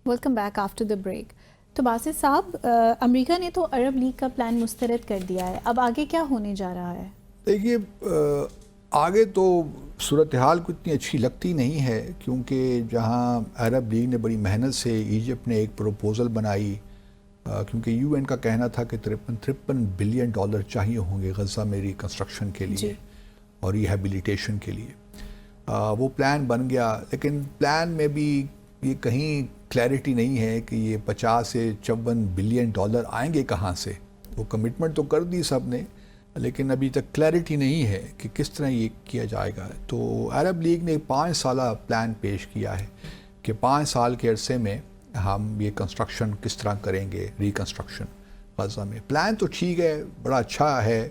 Welcome back after the break. تو باسط صاحب، امریکہ نے تو عرب لیگ کا پلان مسترد کر دیا ہے، اب آگے کیا ہونے جا رہا ہے؟ دیکھیے، آگے تو صورتحال کو اتنی اچھی لگتی نہیں ہے، کیونکہ جہاں عرب لیگ نے بڑی محنت سے ایجپٹ نے ایک پروپوزل بنائی، کیونکہ یو این کا کہنا تھا کہ 53 بلین ڈالر چاہیے ہوں گے غزہ میں ریکنسٹرکشن کے لیے اور ریہیبلیٹیشن کے لیے. وہ پلان بن گیا، لیکن پلان میں بھی یہ کہیں کلیئرٹی نہیں ہے کہ یہ 50 سے 54 بلین ڈالر آئیں گے کہاں سے. وہ کمٹمنٹ تو کر دی سب نے، لیکن ابھی تک کلیئرٹی نہیں ہے کہ کس طرح یہ کیا جائے گا. تو عرب لیگ نے 5 سالہ پلان پیش کیا ہے کہ 5 سال کے عرصے میں ہم یہ کنسٹرکشن کس طرح کریں گے، ریکنسٹرکشن غزہ میں. پلان تو ٹھیک ہے، بڑا اچھا ہے،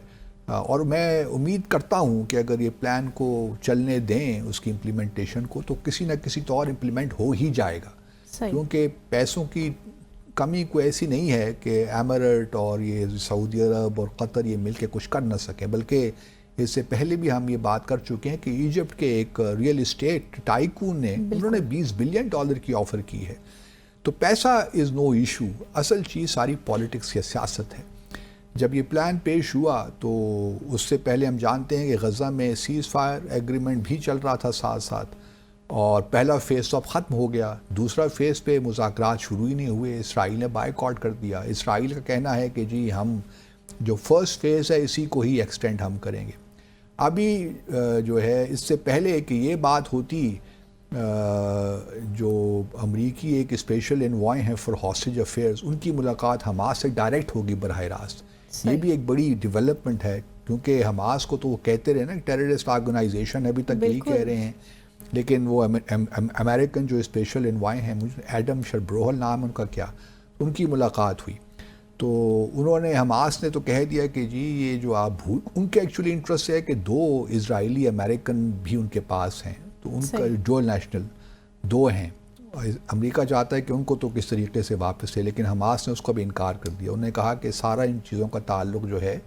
اور میں امید کرتا ہوں کہ اگر یہ پلان کو چلنے دیں اس کی امپلیمنٹیشن کو، تو کسی نہ کسی طور امپلیمنٹ ہو ہی جائے گا. کیونکہ پیسوں کی کمی کوئی ایسی نہیں ہے کہ ایمریٹ اور یہ سعودی عرب اور قطر یہ مل کے کچھ کر نہ سکیں، بلکہ اس سے پہلے بھی ہم یہ بات کر چکے ہیں کہ ایجپٹ کے ایک ریئل اسٹیٹ ٹائکون نے انہوں نے 20 بلین ڈالر کی آفر کی ہے. تو پیسہ از نو ایشو، اصل چیز ساری پالیٹکس یا سیاست ہے. جب یہ پلان پیش ہوا تو اس سے پہلے ہم جانتے ہیں کہ غزہ میں سیز فائر ایگریمنٹ بھی چل رہا تھا ساتھ ساتھ، اور پہلا فیز تو اب ختم ہو گیا، دوسرا فیز پہ مذاکرات شروع ہی نہیں ہوئے. اسرائیل نے بائیکاٹ کر دیا. اسرائیل کا کہنا ہے کہ جی ہم جو فرسٹ فیز ہے اسی کو ہی ایکسٹینڈ ہم کریں گے. ابھی جو ہے اس سے پہلے کہ یہ بات ہوتی، جو امریکی ایک اسپیشل انوائے ہیں فار ہاسٹیج افیئرز، ان کی ملاقات حماس سے ڈائریکٹ ہوگی براہ راست. یہ بھی ایک بڑی ڈیولپمنٹ ہے، کیونکہ حماس کو تو وہ کہتے رہے نا ٹیررسٹ آرگنائزیشن، ابھی تک یہی کہہ رہے ہیں، لیکن وہ امریکن جو اسپیشل انوائے ہیں، ایڈم شربروہل نام ان کا، کیا ان کی ملاقات ہوئی. تو انہوں نے حماس نے تو کہہ دیا کہ جی یہ جو آپ ان کے ایکچولی انٹرسٹ ہے کہ 2 اسرائیلی امریکن بھی ان کے پاس ہیں، تو ان کا ڈوئل نیشنل 2 ہیں. امریکہ چاہتا ہے کہ ان کو تو کس طریقے سے واپس لے، لیکن حماس نے اس کو بھی انکار کر دیا. انہوں نے کہا کہ سارا ان چیزوں کا تعلق جو ہے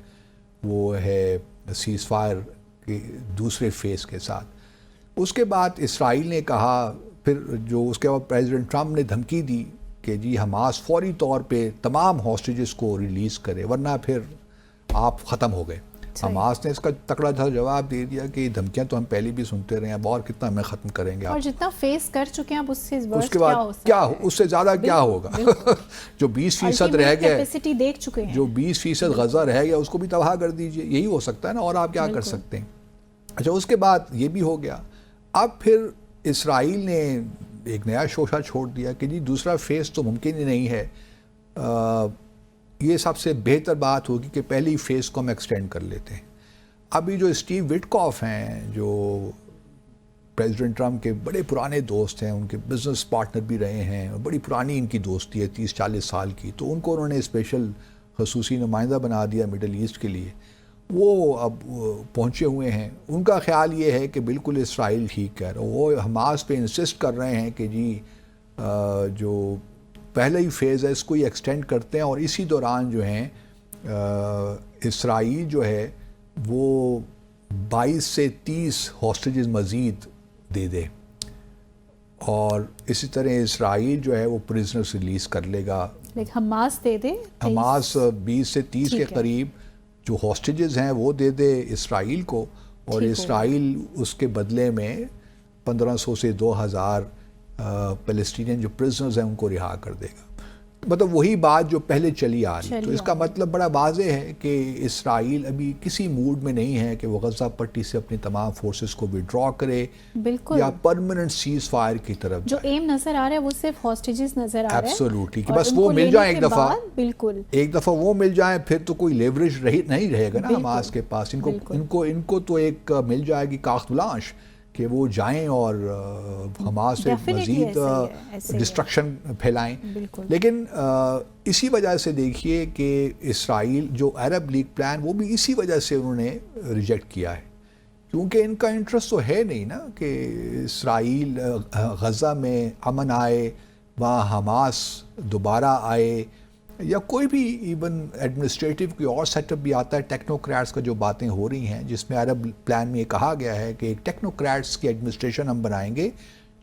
وہ ہے سیز فائر کے دوسرے فیز کے ساتھ. اس کے بعد اسرائیل نے کہا، پھر جو اس کے بعد پریزیڈنٹ ٹرمپ نے دھمکی دی کہ جی حماس فوری طور پہ تمام ہاسٹیجز کو ریلیز کرے ورنہ پھر آپ ختم ہو گئے. حماس نے اس کا تکڑا دھڑ جواب دے دیا کہ دھمکیاں تو ہم پہلے بھی سنتے رہے ہیں، اب اور کتنا ہمیں ختم کریں گے، اور جتنا فیس کر چکے ہیں اب اس کے بعد کیا اس سے زیادہ کیا ہوگا. جو 20% رہ گیا، دیکھ چکے ہیں، جو 20% غزہ رہ گیا اس کو بھی تباہ کر دیجئے، یہی ہو سکتا ہے نا، اور آپ کیا کر سکتے ہیں. اچھا، اس کے بعد یہ بھی ہو گیا. اب پھر اسرائیل نے ایک نیا شوشہ چھوڑ دیا کہ جی دوسرا فیز تو ممکن ہی نہیں ہے، یہ سب سے بہتر بات ہوگی کہ پہلی فیز کو ہم ایکسٹینڈ کر لیتے ہیں. ابھی جو اسٹیو وٹکاف ہیں، جو پریزیڈنٹ ٹرمپ کے بڑے پرانے دوست ہیں، ان کے بزنس پارٹنر بھی رہے ہیں، بڑی پرانی ان کی دوستی ہے 30-40 سال کی، تو ان کو انہوں نے اسپیشل خصوصی نمائندہ بنا دیا مڈل ایسٹ کے لیے. وہ اب پہنچے ہوئے ہیں. ان کا خیال یہ ہے کہ بالکل اسرائیل ٹھیک کہہ رہا ہے. وہ حماس پہ انسسٹ کر رہے ہیں کہ جی جو پہلا ہی فیز ہے اس کو ہی ایکسٹینڈ کرتے ہیں، اور اسی دوران جو ہیں اسرائیل جو ہے وہ 22 سے 30 ہاسٹیجز مزید دے دے، اور اسی طرح اسرائیل جو ہے وہ پرزنرز ریلیز کر لے گا. حماس دے دے، حماس 20 سے 30 کے قریب جو ہاسٹیجز ہیں وہ دے دے اسرائیل کو، اور اسرائیل اس کے بدلے میں 1500 سے 2000 فلسطینین جو پرزنرز ہیں ان کو رہا کر دے گا. مطلب وہی بات جو پہلے چلی آ رہی. تو اس کا مطلب بڑا واضح ہے کہ اسرائیل ابھی کسی موڈ میں نہیں ہے کہ وہ غزہ پٹی سے اپنی تمام فورسز کو وڈرا کرے یا پرماننٹ سیز فائر کی طرف جو ایم نظر آ رہا ہے وہ صرف ہاسٹیجز نظر آ رہا ہے. ایبسولوٹلی، کہ بس وہ مل جائیں ایک دفعہ وہ مل جائیں، پھر تو کوئی لیوریج نہیں رہے گا نا حماس کے پاس. ان کو تو ایک مل جائے گی کاخت بلانش کہ وہ جائیں اور حماس سے مزید ڈسٹرکشن پھیلائیں. لیکن اسی وجہ سے دیکھیے کہ اسرائیل جو عرب لیگ پلان وہ بھی اسی وجہ سے انہوں نے ریجیکٹ کیا ہے، کیونکہ ان کا انٹرسٹ تو ہے نہیں نا کہ اسرائیل غزہ میں امن آئے، وہاں حماس دوبارہ آئے، یا کوئی بھی ایون ایڈمنسٹریٹو کوئی اور سیٹ اپ بھی آتا ہے. ٹیکنوکریٹس کا جو باتیں ہو رہی ہیں، جس میں عرب پلان میں یہ کہا گیا ہے کہ ایک ٹیکنوکریٹس کی ایڈمنسٹریشن ہم بنائیں گے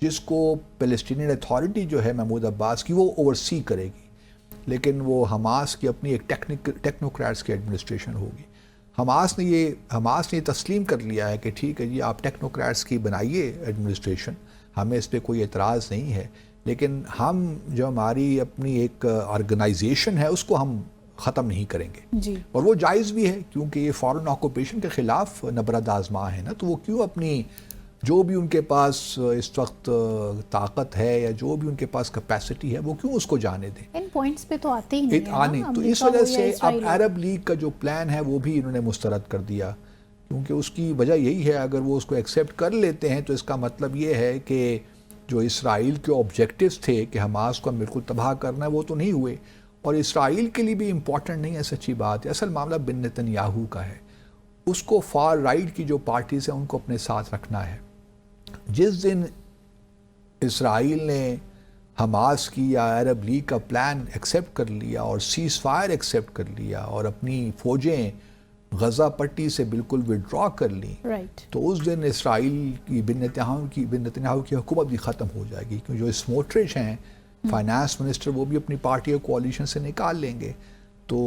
جس کو پیلسٹینین اتھارٹی جو ہے محمود عباس کی وہ اوورسی کرے گی، لیکن وہ حماس کی اپنی ایک ٹیکنوکریٹس کی ایڈمنسٹریشن ہوگی۔ حماس نے یہ تسلیم کر لیا ہے کہ ٹھیک ہے جی آپ ٹیکنوکریٹس کی بنائیے ایڈمنسٹریشن، ہمیں اس پہ کوئی اعتراض نہیں ہے، لیکن ہم جو ہماری اپنی ایک آرگنائزیشن ہے اس کو ہم ختم نہیں کریں گے۔ جی، اور وہ جائز بھی ہے کیونکہ یہ فارن آکوپیشن کے خلاف نبرد آزما ہے نا، تو وہ کیوں اپنی جو بھی ان کے پاس اس وقت طاقت ہے یا جو بھی ان کے پاس کیپیسٹی ہے وہ کیوں اس کو جانے دیں؟ ان پوائنٹس پہ تو آتے ہی نہیں ہیں تو اس وجہ سے اب عرب لیگ کا جو پلان ہے وہ بھی انہوں نے مسترد کر دیا، کیونکہ اس کی وجہ یہی ہے اگر وہ اس کو ایکسیپٹ کر لیتے ہیں تو اس کا مطلب یہ ہے کہ جو اسرائیل کے آبجیکٹیوز تھے کہ حماس کو بالکل تباہ کرنا ہے وہ تو نہیں ہوئے، اور اسرائیل کے لیے بھی امپورٹنٹ نہیں ہے، سچی بات ہے۔ اصل معاملہ بن نتن کا ہے، اس کو فار رائٹ کی جو پارٹیز ہیں ان کو اپنے ساتھ رکھنا ہے۔ جس دن اسرائیل نے حماس کی یا عرب لیگ کا پلان ایکسیپٹ کر لیا اور سیز فائر ایکسیپٹ کر لیا اور اپنی فوجیں غزہ پٹی سے بالکل وڈرا کر لیں، تو اس دن اسرائیل کی بن نتنیاہو کی حکومت بھی ختم ہو جائے گی، کیونکہ جو اسموٹرچ ہیں فائنانس منسٹر وہ بھی اپنی پارٹی اور کوalition سے نکال لیں گے، تو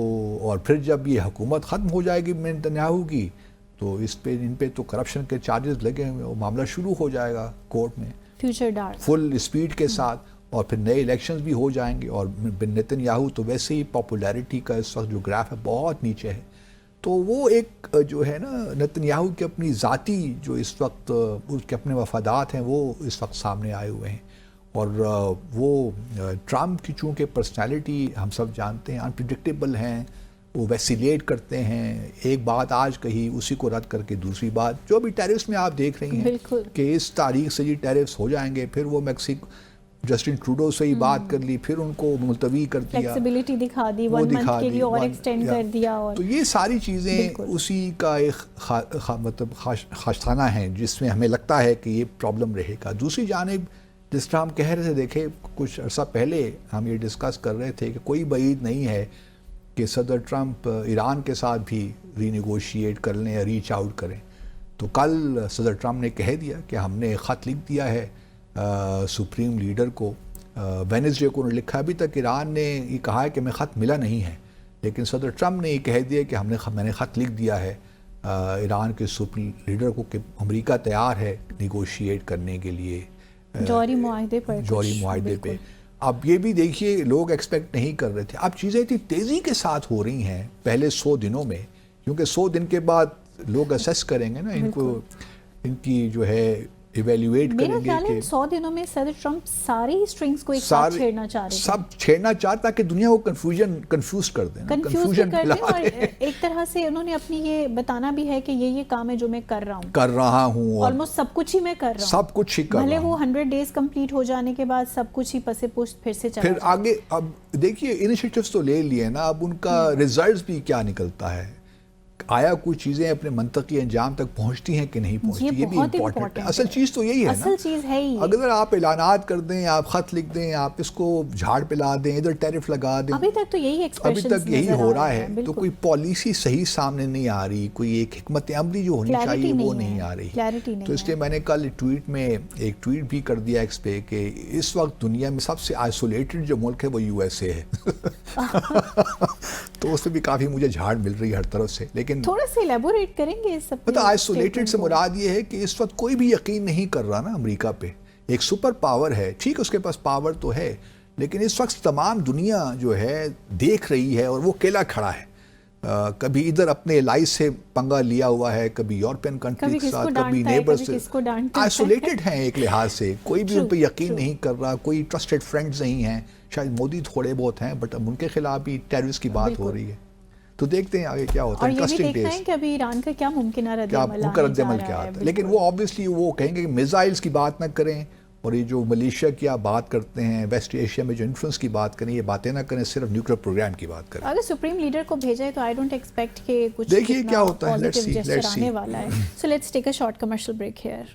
اور پھر جب یہ حکومت ختم ہو جائے گی بن نتنیاہو کی تو ان پہ تو کرپشن کے چارجز لگے ہوئے، وہ معاملہ شروع ہو جائے گا کورٹ میں فیوچر ڈارک فل اسپیڈ کے ساتھ، اور پھر نئے الیکشنز بھی ہو جائیں گے، اور بن نتنیاہو تو ویسے ہی پاپولیرٹی کا اس وقت جو گراف ہے بہت نیچے ہے، تو وہ ایک جو ہے نا نتنیاہو کی اپنی ذاتی جو اس وقت اس کے اپنے مفادات ہیں وہ اس وقت سامنے آئے ہوئے ہیں، اور وہ ٹرمپ کی چونکہ پرسنالٹی ہم سب جانتے ہیں انپریڈکٹیبل ہیں، وہ ویسیلیٹ کرتے ہیں، ایک بات آج کہی اسی کو رد کر کے دوسری بات، جو بھی ٹیرفس میں آپ دیکھ رہی ہیں کہ اس تاریخ سے یہ ٹیرفس ہو جائیں گے، پھر وہ میکسیکو جسٹن ٹروڈو سے ہی بات کر لی، پھر ان کو ملتوی کر دیا، فلیکسیبلٹی دکھا دی، 1 منتھ کے لیے اور ایکسٹینڈ کر دیا، اور تو یہ ساری چیزیں اسی کا ایک مطلب خاشخانہ ہیں جس میں ہمیں لگتا ہے کہ یہ پرابلم رہے گا۔ دوسری جانب جس طرح ہم کہہ رہے تھے، دیکھیں کچھ عرصہ پہلے ہم یہ ڈسکس کر رہے تھے کہ کوئی بعید نہیں ہے کہ صدر ٹرمپ ایران کے ساتھ بھی ری نیگوشیٹ کر لیں یا ریچ آؤٹ کریں، تو کل صدر ٹرمپ نے کہہ دیا کہ ہم نے خط لکھ دیا ہے سپریم لیڈر کو، وینسڈے کو انہوں نے لکھا، ابھی تک ایران نے یہ کہا ہے کہ ہمیں خط ملا نہیں ہے، لیکن صدر ٹرمپ نے یہ کہہ دیا کہ میں نے خط لکھ دیا ہے ایران کے سپریم لیڈر کو کہ امریکہ تیار ہے نیگوشیٹ کرنے کے لیے جوہری معاہدے پہ۔ اب یہ بھی دیکھیے لوگ ایکسپیکٹ نہیں کر رہے تھے، اب چیزیں اتنی تیزی کے ساتھ ہو رہی ہیں پہلے 100 دنوں میں، کیونکہ 100 دن کے بعد لوگ اسیس کریں گے نا ان کو، ان کی جو ہے ایویلیویٹ کریں گے۔ میرا خیال ہے 100 دنوں میں صدر ٹرمپ سارے ہی سٹرنگز کو ایک ساتھ چھیڑنا چاہ رہے ہیں، سب چھیڑنا چاہتا تاکہ دنیا کو کنفیوز کر دیں، اور ایک طرح سے انہوں نے اپنی یہ بتانا بھی ہے کہ یہ کام ہے جو میں کر رہا ہوں، آلموسٹ سب کچھ ہی میں کر رہا ہوں، سب کچھ ہی کر رہا ہوں، بھلے وہ 100 ڈیز کمپلیٹ ہو جانے کے بعد سب کچھ ہی پس پشت پھر سے چلا پھر آگے۔ اب دیکھیے انیشیٹیوز تو لے لیے نا، اب ان کا ریزلٹس بھی کیا نکلتا ہے، آیا کچھ چیزیں اپنے منطقی انجام تک پہنچتی ہیں کہ نہیں پہنچتی، یہ بھی امپورٹنٹ ہے۔ اصل چیز تو یہی ہے نا، اصل چیز ہے ہی، اگر آپ اعلانات کر دیں، آپ خط لکھ دیں، آپ اس کو جھاڑ پلا دیں، ادھر ٹیرف لگا دیں، ابھی تک تو یہی ایکسپریشنز ابھی تک یہی ہو رہا ہے، تو کوئی پالیسی صحیح سامنے نہیں آ رہی، کوئی ایک حکمت عملی جو ہونی چاہیے وہ نہیں آ رہی، تو اس لیے میں نے کل ٹویٹ میں ایک ٹویٹ بھی کر دیا ایکس پہ کہ اس وقت دنیا میں سب سے آئسولیٹڈ جو ملک ہے وہ USA ہے، تو اس میں بھی کافی مجھے جھاڑ مل رہی ہے ہر طرف سے، لیکن تھوڑا سا ایلیبوریٹ کریں گے اس سب مطلب آئسولیٹڈ سے مراد یہ ہے کہ اس وقت کوئی بھی یقین نہیں کر رہا نا امریکہ پہ، ایک سپر پاور ہے، ٹھیک اس کے پاس پاور تو ہے، لیکن اس وقت تمام دنیا جو ہے دیکھ رہی ہے اور وہ اکیلا کھڑا ہے، کبھی ادھر اپنے الائز سے پنگا لیا ہوا ہے، کبھی یورپین کنٹری کے ساتھ، کبھی نیبر سے، آئسولیٹڈ ہیں ایک لحاظ سے، کوئی بھی ان پہ یقین نہیں کر رہا، کوئی ٹرسٹڈ فرینڈز نہیں ہیں، شاید مودی تھوڑے بہت ہیں بٹ اب ان کے خلاف بھی ٹیررسٹ کی بات ہو رہی ہے، تو دیکھتے ہیں آگے کیا ہوتا ہے، انٹرسٹنگ ڈیز، اور یہ بھی دیکھنا ہے کہ ابھی ایران کا کیا ممکنہ رد عمل کیا آتا ہے، لیکن وہ آبویسلی وہ کہیں گے کہ میزائلز کی بات نہ کریں، اور یہ جو ملیشیا کی آپ بات کرتے ہیں، ویسٹ ایشیا میں جو انفلوئنس کی بات کریں، یہ باتیں نہ کریں، صرف نیوکلیر پروگرام کی بات کریں۔ اگر سپریم لیڈر کو بھیجا ہے تو آئی ڈونٹ ایکسپیکٹ کہ کچھ دیکھیے کیا ہوتا ہے، لیٹس سی، آنے والا ہے۔ So let's take a short commercial break hair.